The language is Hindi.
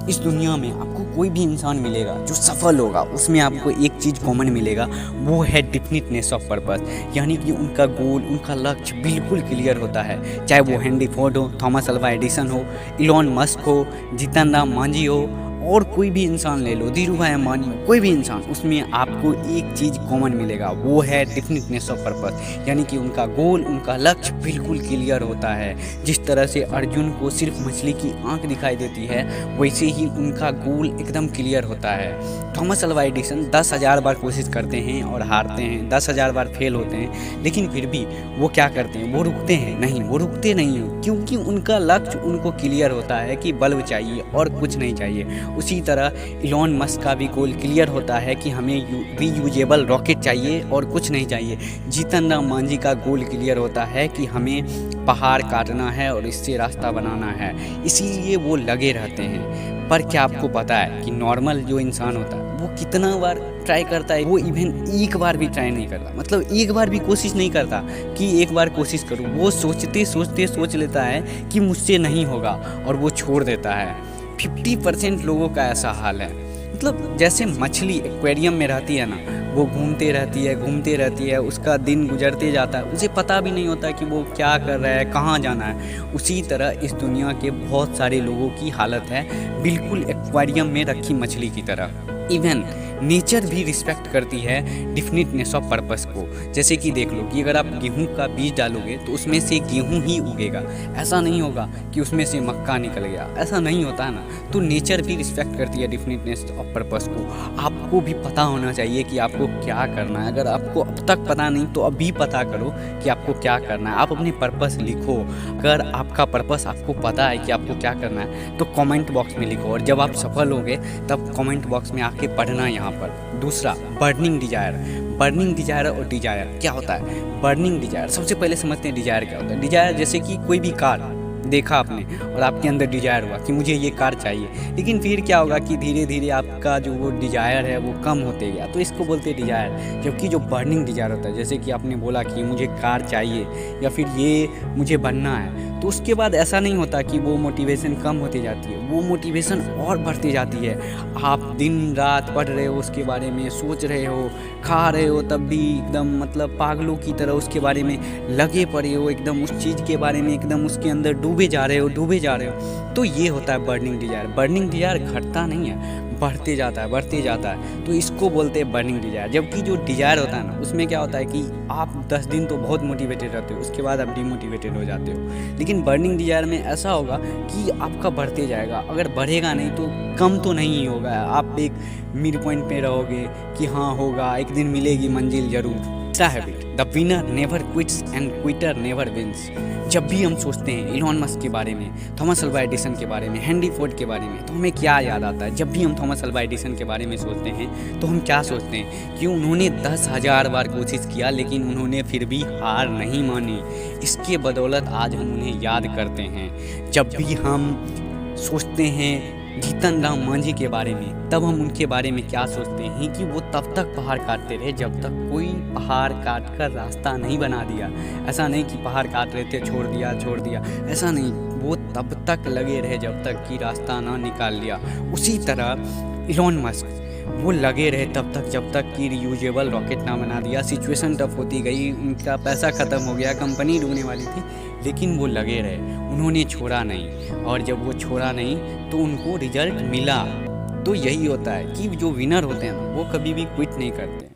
इस दुनिया में आपको कोई भी इंसान मिलेगा जो सफल होगा, उसमें आपको एक चीज़ कॉमन मिलेगा, वो है डेफिनेटनेस ऑफ पर्पस। यानी कि उनका गोल, उनका लक्ष्य बिल्कुल क्लियर होता है। चाहे वो हेनरी फोर्ड हो, थॉमस अल्वा एडिसन हो, इलॉन मस्क हो, जीतन राम मांझी हो, और कोई भी इंसान ले लो, धीरूभाई अंबानी हो, कोई भी इंसान, उसमें आपको एक चीज़ कॉमन मिलेगा, वो है डेफिनेटनेस ऑफ पर्पस। यानी कि उनका गोल, उनका लक्ष्य बिल्कुल क्लियर होता है। जिस तरह से अर्जुन को सिर्फ मछली की आंख दिखाई देती है, वैसे ही उनका गोल एकदम क्लियर होता है। थॉमस अल्वा एडिसन 10,000 बार कोशिश करते हैं और हारते हैं, 10,000 बार फेल होते हैं, लेकिन फिर भी वो क्या करते हैं, वो रुकते हैं नहीं, वो रुकते नहीं हैं, क्योंकि उनका लक्ष्य उनको क्लियर होता है कि बल्ब चाहिए और कुछ नहीं चाहिए। उसी तरह इलॉन मस्क का भी गोल क्लियर होता है कि हमें रीयूजेबल रॉकेट चाहिए और कुछ नहीं चाहिए। जीतन राम मांझी का गोल क्लियर होता है कि हमें पहाड़ काटना है और इससे रास्ता बनाना है, इसीलिए वो लगे रहते हैं। पर क्या आपको पता है कि नॉर्मल जो इंसान होता है वो कितना बार ट्राई करता है? वो इवन एक बार भी ट्राई नहीं करता, मतलब एक बार भी कोशिश नहीं करता कि एक बार कोशिश करूँ। वो सोचते सोचते सोच लेता है कि मुझसे नहीं होगा और वो छोड़ देता है। 50% लोगों का ऐसा हाल है। मतलब जैसे मछली एक्वेरियम में रहती है ना, वो घूमते रहती है, उसका दिन गुजरते जाता है, उसे पता भी नहीं होता कि वो क्या कर रहा है, कहाँ जाना है। उसी तरह इस दुनिया के बहुत सारे लोगों की हालत है, बिल्कुल एक्वेरियम में रखी मछली की तरह। इवन नेचर भी रिस्पेक्ट करती है डेफिनेटनेस ऑफ पर्पस को। जैसे कि देख लो कि अगर आप गेहूं का बीज डालोगे तो उसमें से गेहूं ही उगेगा, ऐसा नहीं होगा कि उसमें से मक्का निकल गया, ऐसा नहीं होता है ना। तो नेचर भी रिस्पेक्ट करती है डेफिनेटनेस ऑफ पर्पस को। आपको भी पता होना चाहिए कि आपको क्या करना है। अगर आपको अब तक पता नहीं तो अभी पता करो कि आपको क्या करना है। आप अपने पर्पस लिखो। अगर आपका पर्पस आपको पता है कि आपको क्या करना है तो कमेंट बॉक्स में लिखो, और जब आप सफल होंगे तब कमेंट बॉक्स में आके पढ़ना यहाँ पर। दूसरा, बर्निंग डिजायर और डिजायर क्या होता है? बर्निंग डिजायर, सबसे पहले समझते हैं डिजायर क्या होता है। डिजायर जैसे कि कोई भी कार देखा आपने और आपके अंदर डिजायर हुआ कि मुझे ये कार चाहिए, लेकिन फिर क्या होगा कि धीरे धीरे आपका जो वो डिजायर है वो कम होते गया, तो इसको बोलते हैं डिजायर। जबकि जो बर्निंग डिजायर होता है, जैसे कि आपने बोला कि मुझे कार चाहिए या फिर ये मुझे बनना है, तो उसके बाद ऐसा नहीं होता कि वो मोटिवेशन कम होती जाती है, वो मोटिवेशन और बढ़ती जाती है। आप दिन रात पढ़ रहे हो, उसके बारे में सोच रहे हो, खा रहे हो, तब भी एकदम मतलब पागलों की तरह उसके बारे में लगे पड़े हो, एकदम उस चीज़ के बारे में एकदम उसके अंदर डूबे जा रहे हो। तो ये होता है बर्निंग डिजायर। बर्निंग डिजायर घटता नहीं है, बढ़ते जाता है, तो इसको बोलते हैं बर्निंग डिजायर। जबकि जो डिजायर होता है ना, उसमें क्या होता है कि आप 10 दिन तो बहुत मोटिवेटेड रहते हो, उसके बाद आप डिमोटिवेटेड हो जाते हो। लेकिन बर्निंग डिजायर में ऐसा होगा कि आपका बढ़ते जाएगा, अगर बढ़ेगा नहीं तो कम तो नहीं होगा। आप एक मिड पॉइंट पे रहोगे कि हाँ होगा, एक दिन मिलेगी मंजिल जरूर। तीसरा habit, the winner never quits and quitter never wins. जब भी हम सोचते हैं इलॉन मस्क के बारे में, थॉमस अल्वा एडिसन के बारे में, हेनरी फोर्ड के बारे में, तो हमें क्या याद आता है? जब भी हम थॉमस अल्वा एडिसन के बारे में सोचते हैं तो हम क्या सोचते हैं कि उन्होंने 10,000 बार कोशिश किया लेकिन उन्होंने फिर भी हार नहीं मानी। इसके बदौलत आज हम उन्हें याद करते हैं। जब भी हम सोचते हैं जीतन राम मांझी के बारे में, तब हम उनके बारे में क्या सोचते हैं कि वो तब तक पहाड़ काटते रहे जब तक कोई पहाड़ काट कर रास्ता नहीं बना दिया। ऐसा नहीं कि पहाड़ काट रहे थे छोड़ दिया, ऐसा नहीं, वो तब तक लगे रहे जब तक कि रास्ता ना निकाल लिया। उसी तरह इलॉन मस्क, वो लगे रहे तब तक जब तक कि रियूजेबल रॉकेट ना बना दिया। सिचुएशन टफ होती गई, उनका पैसा ख़त्म हो गया, कंपनी डूबने वाली थी, लेकिन वो लगे रहे, उन्होंने छोड़ा नहीं। और जब वो छोड़ा नहीं तो उनको रिजल्ट मिला। तो यही होता है कि जो विनर होते हैं ना, वो कभी भी क्विट नहीं करते।